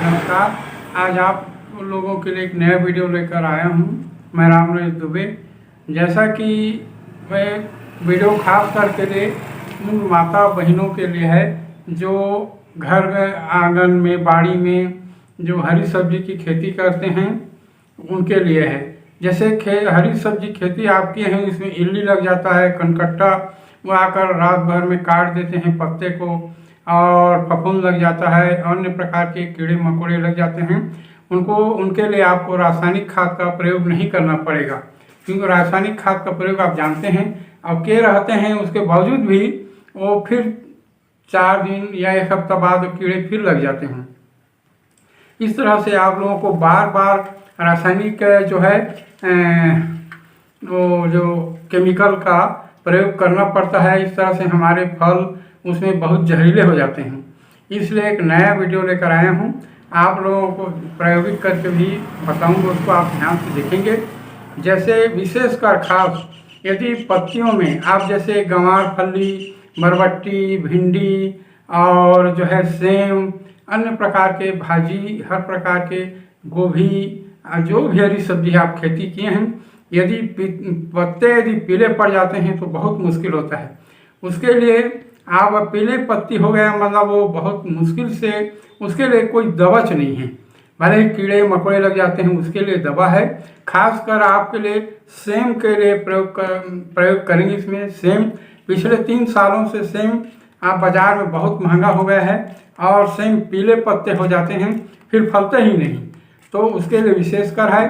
नमस्कार। आज आप लोगों के लिए एक नया वीडियो लेकर आया हूँ। मैं रामराज दुबे। जैसा कि मैं वीडियो खास करके लिए उन माता बहनों के लिए है जो घर में आंगन में बाड़ी में जो हरी सब्जी की खेती करते हैं उनके लिए है। जैसे हरी सब्जी खेती आप किए हैं, इसमें इल्ली लग जाता है, कनकट्टा वो आकर रात भर में काट देते हैं पत्ते को, और फफूंद लग जाता है, अन्य प्रकार के कीड़े मकोड़े लग जाते हैं। उनके लिए आपको रासायनिक खाद का प्रयोग नहीं करना पड़ेगा, क्योंकि रासायनिक खाद का प्रयोग आप जानते हैं अब के रहते हैं, उसके बावजूद भी वो फिर 4 दिन या 1 हफ्ता बाद कीड़े फिर लग जाते हैं। इस तरह से आप लोगों को बार बार रासायनिक जो है वो जो केमिकल का प्रयोग करना पड़ता है। इस तरह से हमारे फल उसमें बहुत जहरीले हो जाते हैं। इसलिए एक नया वीडियो लेकर आया हूँ, आप लोगों को प्रायोगिक करके भी बताऊँगा, उसको आप ध्यान से देखेंगे। जैसे विशेषकर खास यदि पत्तियों में आप जैसे गंवार फली, बरबट्टी, भिंडी और जो है सेम, अन्य प्रकार के भाजी, हर प्रकार के गोभी, जो भी हरी सब्जी आप खेती किए हैं, यदि पत्ते यदि पीले पड़ जाते हैं तो बहुत मुश्किल होता है। उसके लिए आप पीले पत्ती हो गया मतलब वो बहुत मुश्किल से, उसके लिए कोई दवाच नहीं है। भले ही कीड़े मकोड़े लग जाते हैं, उसके लिए दवा है। खासकर आपके लिए सेम के लिए प्रयोग करेंगे। इसमें सेम पिछले 3 सालों से सेम आप बाज़ार में बहुत महंगा हो गया है, और सेम पीले पत्ते हो जाते हैं, फिर फलते ही नहीं। तो उसके लिए विशेषकर है,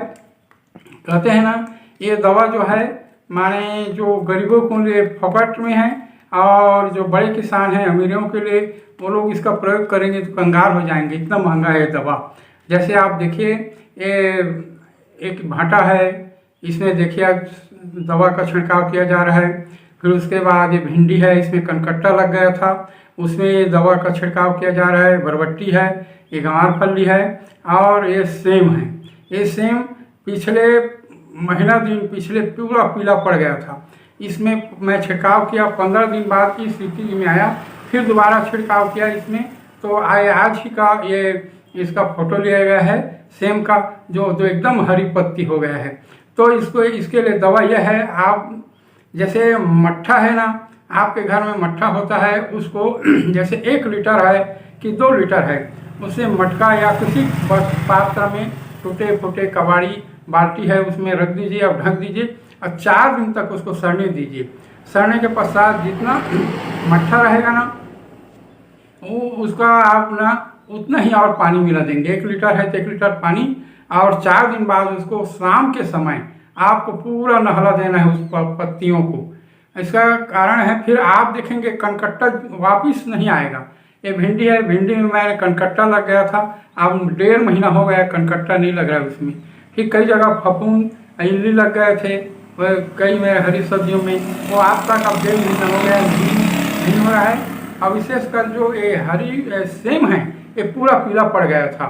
कहते हैं ना, ये दवा जो है माने जो गरीबों के लिए फोकट में है, और जो बड़े किसान हैं अमीरों के लिए वो लोग इसका प्रयोग करेंगे तो कंगाल हो जाएंगे, इतना महंगा है ये दवा। जैसे आप देखिए ये एक भाटा है, इसमें देखिए दवा का छिड़काव किया जा रहा है। फिर उसके बाद ये भिंडी है, इसमें कनकट्टा लग गया था, उसमें ये दवा का छिड़काव किया जा रहा है। बरबट्टी है, ये गंवार फली है, और ये सेम है। ये सेम पिछले महीना दिन पिछले पूरा पीला पड़ गया था। इसमें मैं छिड़काव किया, 15 दिन बाद की स्थिति में आया, फिर दोबारा छिड़काव किया इसमें, तो आज ही का ये इसका फोटो लिया गया है सेम का, जो एकदम हरी पत्ती हो गया है। तो इसके लिए दवा यह है, आप जैसे मट्ठा है ना, आपके घर में मट्ठा होता है, उसको जैसे 1 लीटर है कि 2 लीटर है, उसे मटका या किसी पात्र में टूटे फूटे कबाड़ी बाल्टी है उसमें रख दीजिए और ढक दीजिए, और 4 दिन तक उसको सड़ने दीजिए। सड़ने के पश्चात जितना मट्ठा रहेगा ना, वो उसका आप ना उतना ही और पानी मिला देंगे। 1 लीटर है तो 1 लीटर पानी, और 4 दिन बाद उसको शाम के समय आपको पूरा नहला देना है उस पत्तियों को। इसका कारण है फिर आप देखेंगे कनकट्टा वापिस नहीं आएगा। ये भिंडी है, भिंडी में मैंने कनकट्टा लग गया था, अब 1.5 महीना हो गया कनकट्टा नहीं लग रहा है उसमें। फिर कई जगह फफूंद इल्ली लग गए थे कई मेरे हरी सब्जियों में, वो आज तक अब 1.5 महीना हो गया नहीं हो रहा है। अब विशेषकर जो ये हरी सेम है ये पूरा पीला पड़ गया था,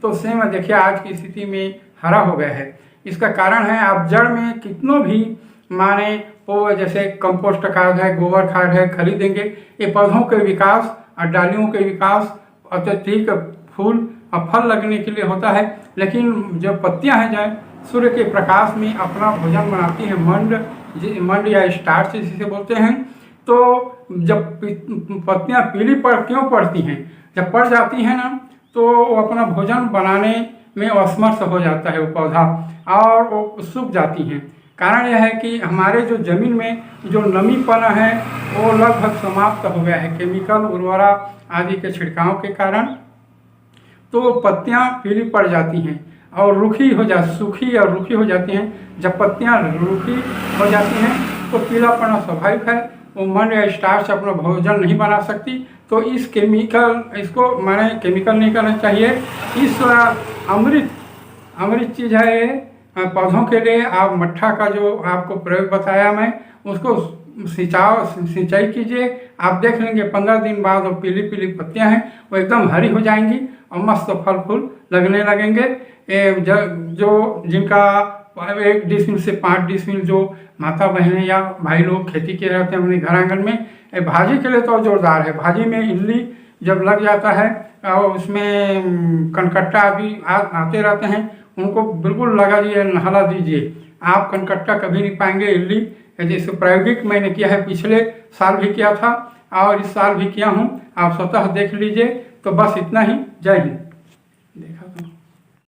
तो सेम देखिए आज की स्थिति में हरा हो गया है। इसका कारण है आप जड़ में कितनों भी माने वो जैसे कंपोस्ट खाद है, गोबर खाद है खरीदेंगे, ये पौधों के विकास और डालियों के विकास अत्यधिक फूल और फल लगने के लिए होता है। लेकिन जो पत्तियां हैं जो सूर्य के प्रकाश में अपना भोजन बनाती हैं, मंड या स्टार्च जिसे बोलते हैं, तो जब पत्तियां पीली क्यों पड़ती हैं, जब पड़ जाती हैं ना, तो वो अपना भोजन बनाने में असमर्थ हो जाता है वो पौधा, और वो सूख जाती हैं। कारण यह है कि हमारे जो ज़मीन में जो नमीपन है वो लगभग समाप्त हो गया है केमिकल उर्वरक आदि के छिड़काव के कारण। तो पत्तियां पीली पड़ जाती हैं और सूखी और रूखी हो जाती हैं। जब पत्तियां रूखी हो जाती हैं तो पीला पड़ना स्वाभाविक है, वो मंड या स्टार्च अपना भोजन नहीं बना सकती। तो इसको माने केमिकल नहीं करना चाहिए। इस अमृत चीज़ है ये पौधों के लिए। आप मट्ठा का जो आपको प्रयोग बताया मैं, उसको सिंचाई कीजिए, आप देख लेंगे 15 दिन बाद वो पीली पीली पत्तियां हैं वो एकदम हरी हो जाएंगी और मस्त फल फूल लगने लगेंगे। जो जिनका 1 डिसमिल से 5 डिसमिल जो माता बहनें या भाई लोग खेती किए रहते हैं अपने घर आंगन में, भाजी के लिए तो जोरदार है। भाजी में इल्ली जब लग जाता है और उसमें कनकट्टा भी आते रहते हैं, उनको बिल्कुल लगा दीजिए, नहला दीजिए। आप कनकट्टा कभी नहीं पाएंगे इल्ली। जैसे प्रायोगिक मैंने किया है, पिछले साल भी किया था और इस साल भी किया हूँ, आप स्वतः देख लीजिए। तो बस इतना ही। जय हिंद। देखा था।